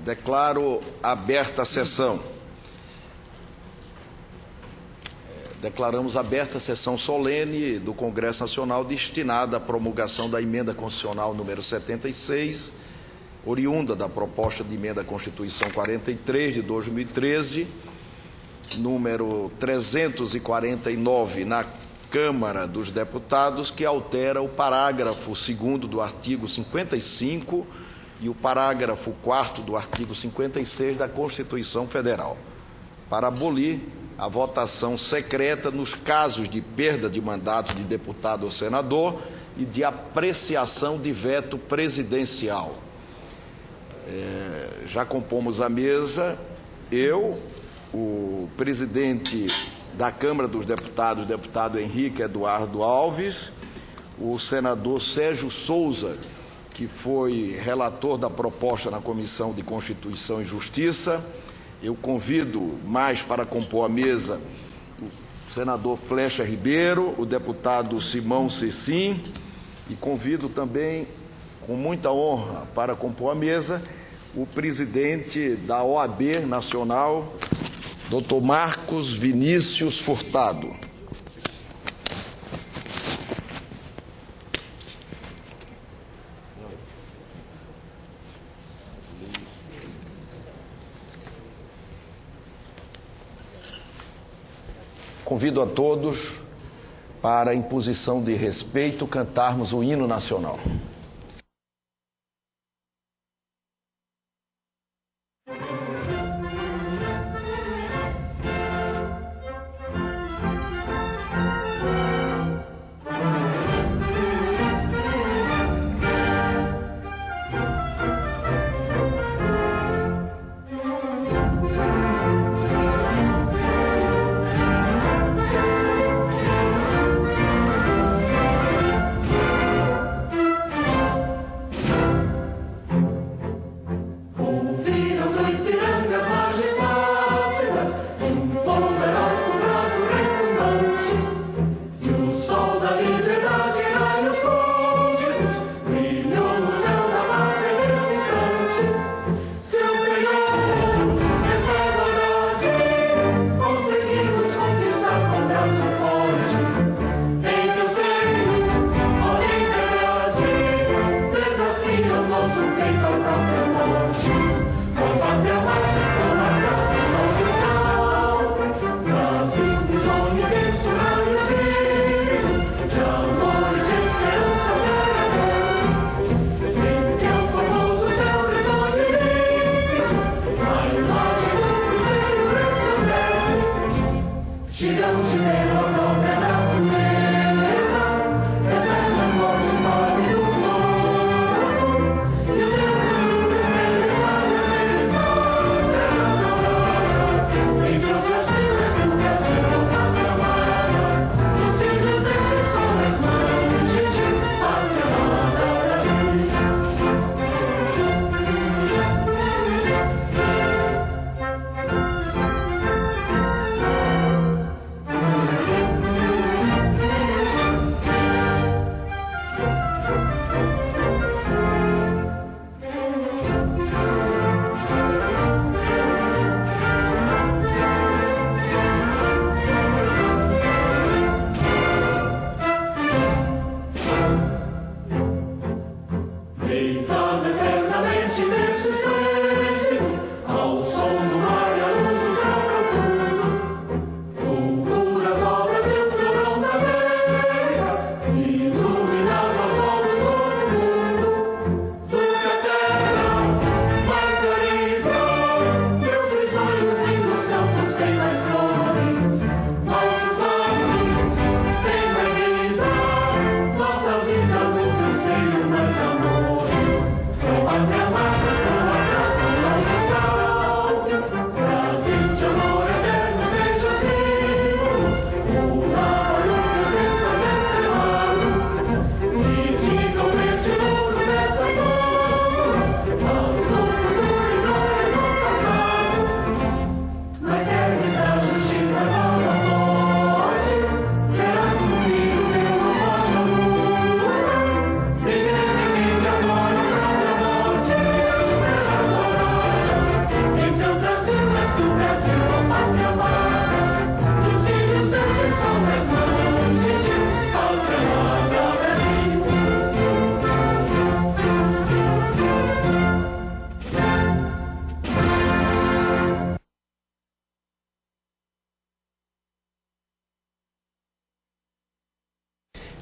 Declaro aberta a sessão. Declaramos aberta a sessão solene do Congresso Nacional destinada à promulgação da Emenda Constitucional número 76, oriunda da proposta de emenda à Constituição 43 de 2013, número 349 na Câmara dos Deputados, que altera o parágrafo 2º do artigo 55 e o parágrafo 4º do artigo 56 da Constituição Federal, para abolir a votação secreta nos casos de perda de mandato de deputado ou senador e de apreciação de veto presidencial. Já compomos a mesa, eu, o presidente da Câmara dos Deputados, o deputado Henrique Eduardo Alves, o senador Sérgio Souza, que foi relator da proposta na Comissão de Constituição e Justiça. Eu convido mais para compor a mesa o senador Flecha Ribeiro, o deputado Simão Cecim, e convido também, com muita honra, para compor a mesa, o presidente da OAB Nacional, Dr. Marcos Vinícius Furtado. Convido a todos para, em posição de respeito, cantarmos o hino nacional.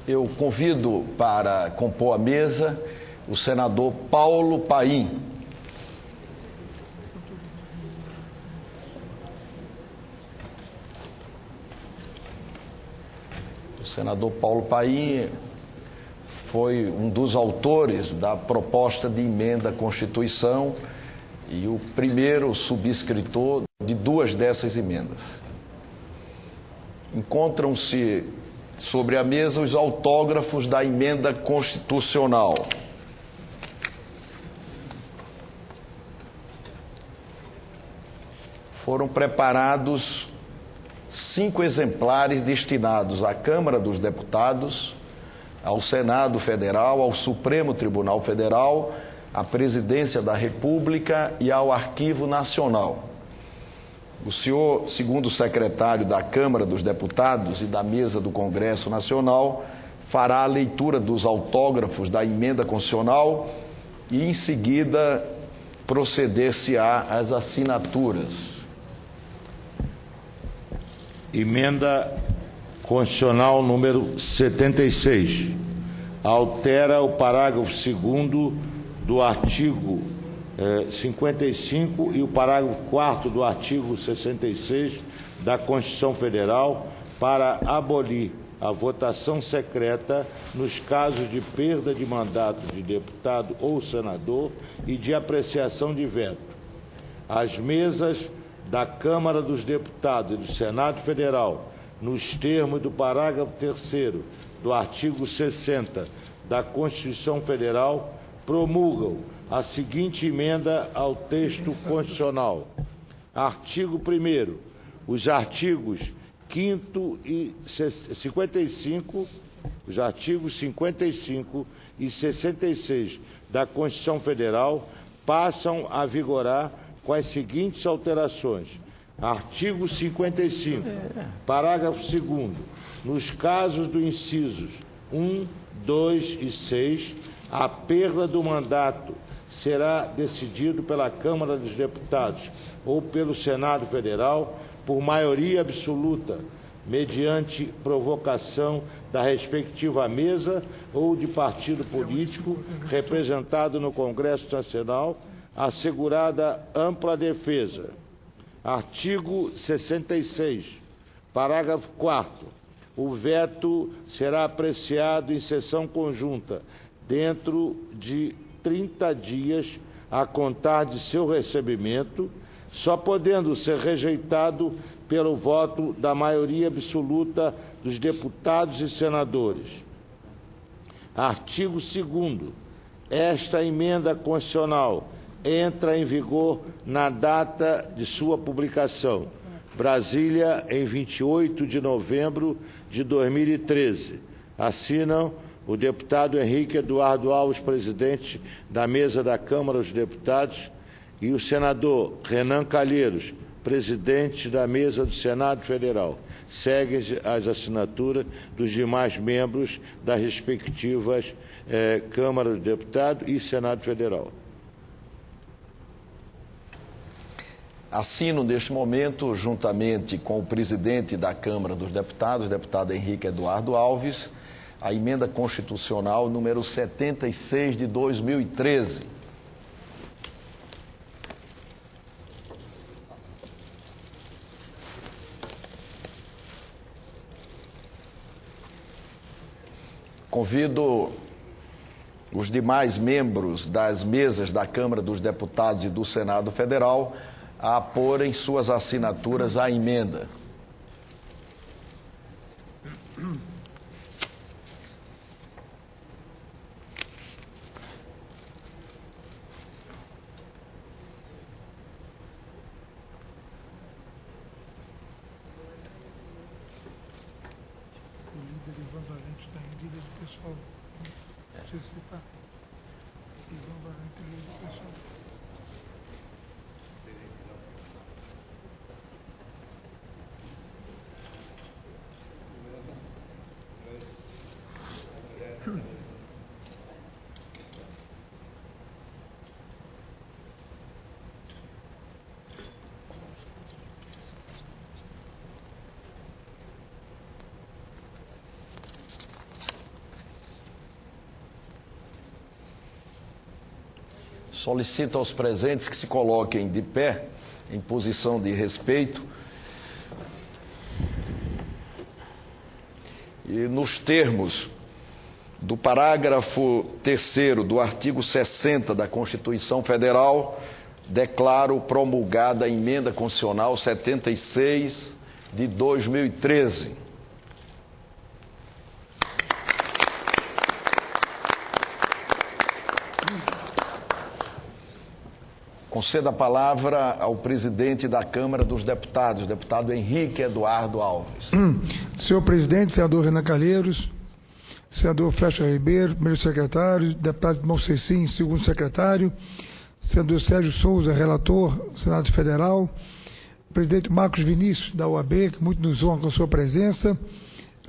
Eu convido para compor a mesa o senador Paulo Paim. O senador Paulo Paim foi um dos autores da proposta de emenda à Constituição e o primeiro subscritor de duas dessas emendas. Encontram-se sobre a mesa os autógrafos da emenda constitucional. Foram preparados 5 exemplares destinados à Câmara dos Deputados, ao Senado Federal, ao Supremo Tribunal Federal, à Presidência da República e ao Arquivo Nacional. O senhor, segundo o secretário da Câmara dos Deputados e da Mesa do Congresso Nacional, fará a leitura dos autógrafos da emenda constitucional e, em seguida, proceder-se-á às assinaturas. Emenda Constitucional número 76. Altera o parágrafo 2º do artigo 55 e o parágrafo 4º do artigo 66 da Constituição Federal para abolir a votação secreta nos casos de perda de mandato de deputado ou senador e de apreciação de veto. As mesas da Câmara dos Deputados e do Senado Federal, nos termos do parágrafo 3º do artigo 60 da Constituição Federal, promulgam a seguinte emenda ao texto constitucional. Artigo 1º. Os artigos 5º e 55, os artigos 55 e 66 da Constituição Federal passam a vigorar com as seguintes alterações. Artigo 55, parágrafo 2º. Nos casos dos incisos 1, 2 e 6, a perda do mandato será decidido pela Câmara dos Deputados ou pelo Senado Federal por maioria absoluta, mediante provocação da respectiva mesa ou de partido político representado no Congresso Nacional, assegurada ampla defesa. Artigo 66, parágrafo 4º. O veto será apreciado em sessão conjunta dentro de 30 dias a contar de seu recebimento, só podendo ser rejeitado pelo voto da maioria absoluta dos deputados e senadores. Artigo 2º. Esta emenda constitucional entra em vigor na data de sua publicação. Brasília, em 28 de novembro de 2013. Assinam o deputado Henrique Eduardo Alves, presidente da mesa da Câmara dos Deputados, e o senador Renan Calheiros, presidente da mesa do Senado Federal. Seguem as assinaturas dos demais membros das respectivas Câmara dos Deputados e Senado Federal. Assino neste momento, juntamente com o presidente da Câmara dos Deputados, deputado Henrique Eduardo Alves, a emenda constitucional número 76 de 2013. Convido os demais membros das mesas da Câmara dos Deputados e do Senado Federal a porem suas assinaturas à emenda. Solicito aos presentes que se coloquem de pé, em posição de respeito. E nos termos do parágrafo 3º do artigo 60 da Constituição Federal, declaro promulgada a Emenda Constitucional 76 de 2013. Concedo a palavra ao presidente da Câmara dos Deputados, deputado Henrique Eduardo Alves. Senhor presidente, senador Renan Calheiros, senador Flecha Ribeiro, primeiro secretário, deputado Irmão Cecim, segundo secretário, senador Sérgio Souza, relator, Senado Federal, presidente Marcos Vinícius, da OAB, que muito nos honra com a sua presença,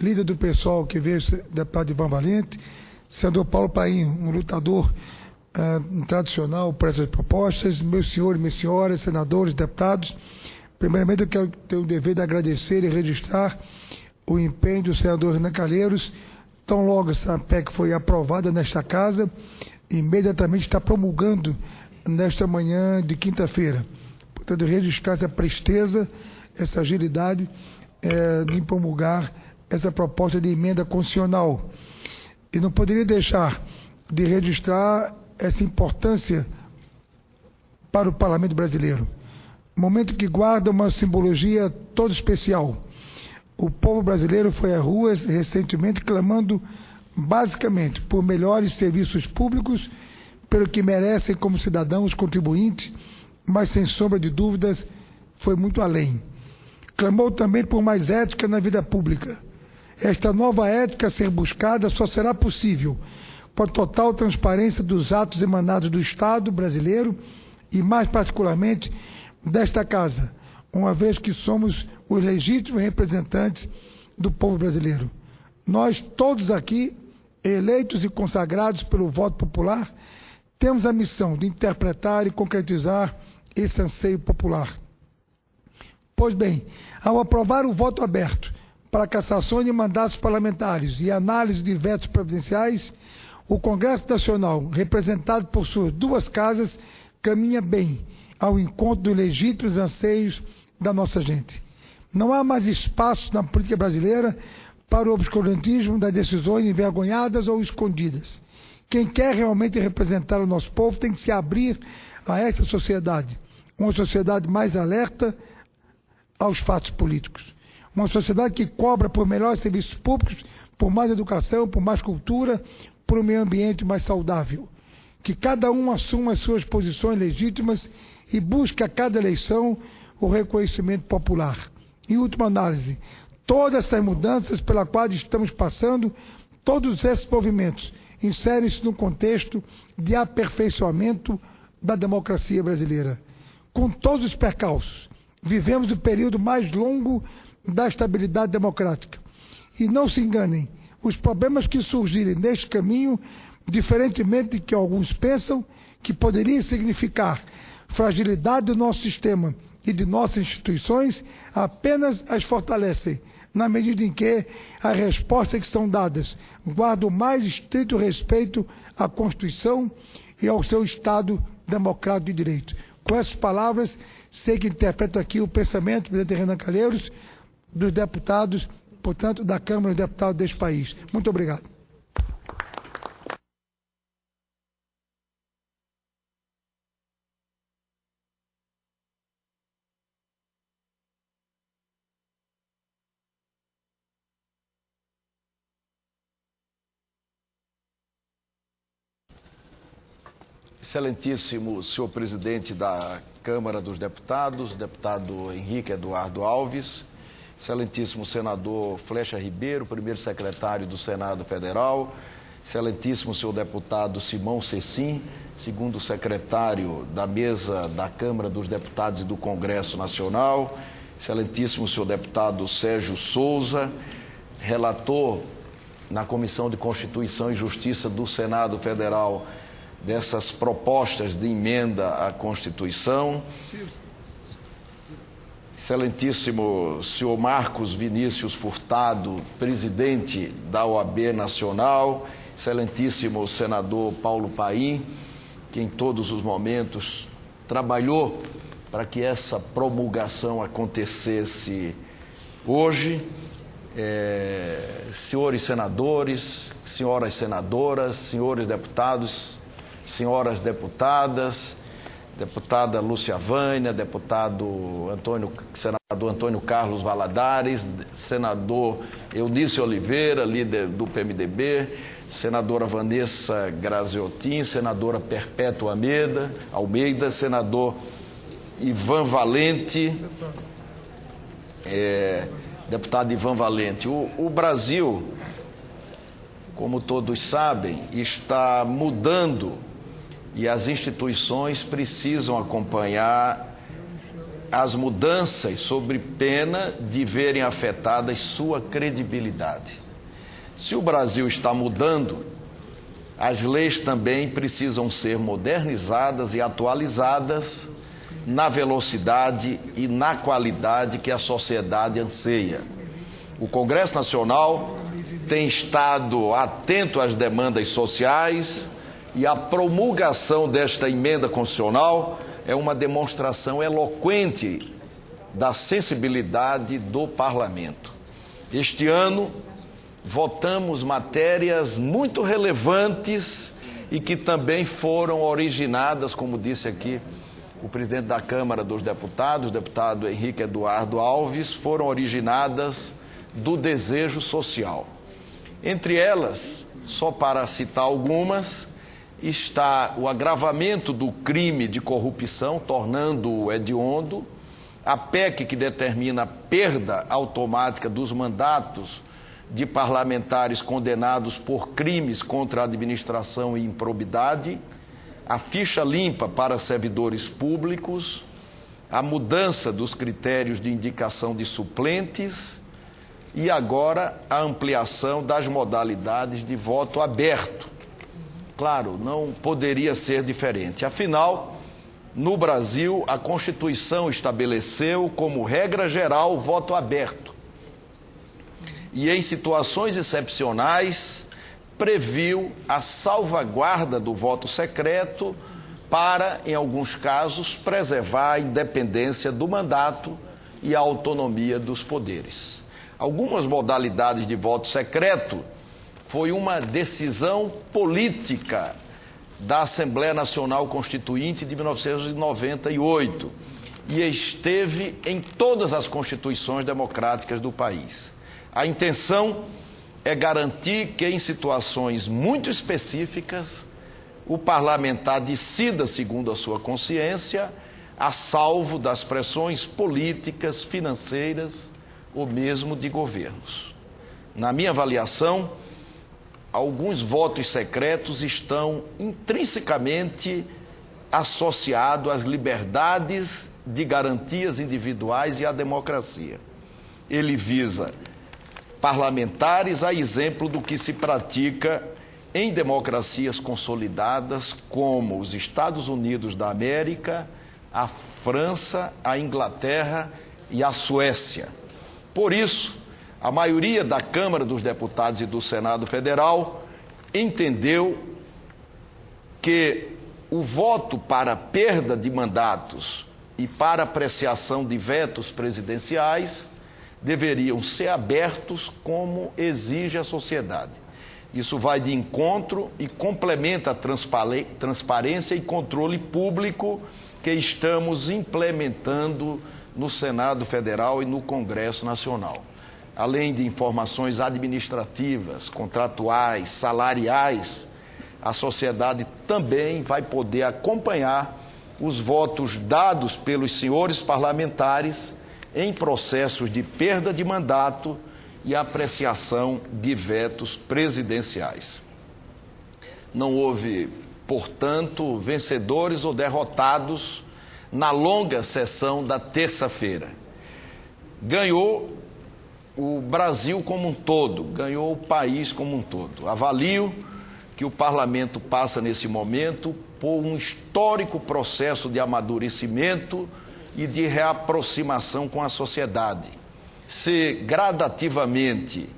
líder do PSOL, que veio, deputado Ivan Valente, senador Paulo Paim, um lutador tradicional por essas propostas, meus senhores e minhas senhoras, senadores, deputados. Primeiramente, eu quero ter o dever de agradecer e registrar o empenho do senador Renan Calheiros. Tão logo essa PEC foi aprovada nesta casa, imediatamente está promulgando nesta manhã de quinta-feira. Portanto, registrar essa presteza, essa agilidade de promulgar essa proposta de emenda constitucional. E não poderia deixar de registrar essa importância para o Parlamento brasileiro. Momento que guarda uma simbologia toda especial. O povo brasileiro foi às ruas recentemente clamando basicamente por melhores serviços públicos, pelo que merecem como cidadãos contribuintes, mas sem sombra de dúvidas foi muito além. Clamou também por mais ética na vida pública. Esta nova ética a ser buscada só será possível com a total transparência dos atos emanados do Estado brasileiro e, mais particularmente, desta Casa, uma vez que somos os legítimos representantes do povo brasileiro. Nós, todos aqui, eleitos e consagrados pelo voto popular, temos a missão de interpretar e concretizar esse anseio popular. Pois bem, ao aprovar o voto aberto para a cassação de mandatos parlamentares e análise de vetos previdenciais, o Congresso Nacional, representado por suas duas casas, caminha bem ao encontro dos legítimos anseios da nossa gente. Não há mais espaço na política brasileira para o obscurantismo das decisões envergonhadas ou escondidas. Quem quer realmente representar o nosso povo tem que se abrir a esta sociedade, uma sociedade mais alerta aos fatos políticos. Uma sociedade que cobra por melhores serviços públicos, por mais educação, por mais cultura, por um meio ambiente mais saudável. Que cada um assuma as suas posições legítimas e busque a cada eleição o reconhecimento popular. Em última análise, todas essas mudanças pelas quais estamos passando, todos esses movimentos inserem-se no contexto de aperfeiçoamento da democracia brasileira. Com todos os percalços, vivemos o período mais longo da estabilidade democrática. E não se enganem, os problemas que surgirem neste caminho, diferentemente do que alguns pensam, que poderiam significar fragilidade do nosso sistema e de nossas instituições, apenas as fortalecem, na medida em que as respostas que são dadas guardam o mais estrito respeito à Constituição e ao seu Estado democrático de direito. Com essas palavras, sei que interpreto aqui o pensamento do presidente Renan Calheiros, dos deputados, portanto, da Câmara dos Deputados deste país. Muito obrigado. Excelentíssimo senhor presidente da Câmara dos Deputados, deputado Henrique Eduardo Alves, excelentíssimo senador Flecha Ribeiro, primeiro secretário do Senado Federal, excelentíssimo senhor deputado Simão Cecim, segundo secretário da mesa da Câmara dos Deputados e do Congresso Nacional, excelentíssimo senhor deputado Sérgio Souza, relator na Comissão de Constituição e Justiça do Senado Federal dessas propostas de emenda à Constituição, excelentíssimo senhor Marcos Vinícius Furtado, presidente da OAB Nacional, excelentíssimo senador Paulo Paim, que em todos os momentos trabalhou para que essa promulgação acontecesse hoje. Senhores senadores, senhoras senadoras, senhores deputados, senhoras deputadas, deputada Lúcia Vânia, senador Antônio Carlos Valadares, senador Eunício Oliveira, líder do PMDB, senadora Vanessa Graziotin, senadora Perpétua Almeida, senador Ivan Valente, deputado Ivan Valente. O Brasil, como todos sabem, está mudando e as instituições precisam acompanhar as mudanças sob pena de verem afetadas sua credibilidade. Se o Brasil está mudando, as leis também precisam ser modernizadas e atualizadas na velocidade e na qualidade que a sociedade anseia. O Congresso Nacional tem estado atento às demandas sociais e a promulgação desta emenda constitucional é uma demonstração eloquente da sensibilidade do Parlamento. Este ano, votamos matérias muito relevantes e que também foram originadas, como disse aqui o presidente da Câmara dos Deputados, o deputado Henrique Eduardo Alves, foram originadas do desejo social. Entre elas, só para citar algumas, está o agravamento do crime de corrupção, tornando-o hediondo, a PEC que determina a perda automática dos mandatos de parlamentares condenados por crimes contra a administração e improbidade, a ficha limpa para servidores públicos, a mudança dos critérios de indicação de suplentes e agora a ampliação das modalidades de voto aberto. Claro, não poderia ser diferente. Afinal, no Brasil, a Constituição estabeleceu como regra geral o voto aberto. E em situações excepcionais, previu a salvaguarda do voto secreto para, em alguns casos, preservar a independência do mandato e a autonomia dos poderes. Algumas modalidades de voto secreto foi uma decisão política da Assembleia Nacional Constituinte de 1998 e esteve em todas as constituições democráticas do país. A intenção é garantir que, em situações muito específicas, o parlamentar decida segundo a sua consciência, a salvo das pressões políticas, financeiras ou mesmo de governos. Na minha avaliação, alguns votos secretos estão intrinsecamente associados às liberdades de garantias individuais e à democracia. Ele visa parlamentares a exemplo do que se pratica em democracias consolidadas como os Estados Unidos da América, a França, a Inglaterra e a Suécia. Por isso, a maioria da Câmara dos Deputados e do Senado Federal entendeu que o voto para perda de mandatos e para apreciação de vetos presidenciais deveriam ser abertos como exige a sociedade. Isso vai de encontro e complementa a transparência e controle público que estamos implementando no Senado Federal e no Congresso Nacional. Além de informações administrativas, contratuais, salariais, a sociedade também vai poder acompanhar os votos dados pelos senhores parlamentares em processos de perda de mandato e apreciação de vetos presidenciais. Não houve, portanto, vencedores ou derrotados na longa sessão da terça-feira. Ganhou o Brasil como um todo, ganhou o país como um todo. Avalio que o parlamento passa nesse momento por um histórico processo de amadurecimento e de reaproximação com a sociedade. Se gradativamente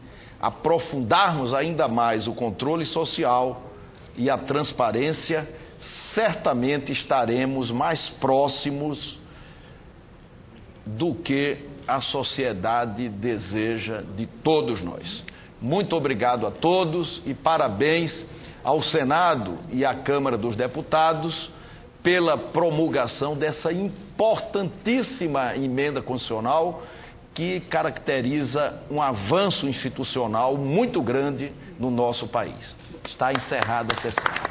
aprofundarmos ainda mais o controle social e a transparência, certamente estaremos mais próximos do que a sociedade deseja de todos nós. Muito obrigado a todos e parabéns ao Senado e à Câmara dos Deputados pela promulgação dessa importantíssima emenda constitucional que caracteriza um avanço institucional muito grande no nosso país. Está encerrada a sessão.